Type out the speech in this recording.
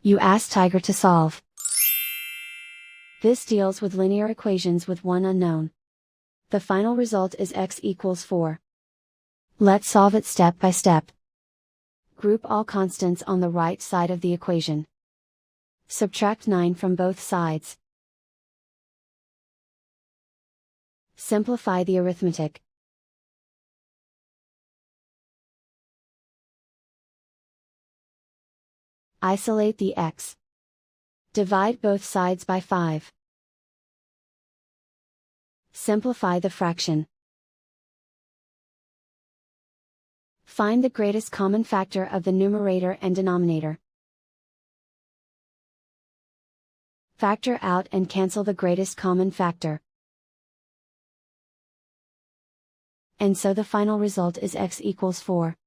You ask Tiger to solve. This deals with linear equations with one unknown. The final result is x equals 4. Let's solve it step by step. Group all constants on the right side of the equation. Subtract 9 from both sides. Simplify the arithmetic. Isolate the x. Divide both sides by 5. Simplify the fraction. Find the greatest common factor of the numerator and denominator. Factor out and cancel the greatest common factor. And so the final result is x equals 4.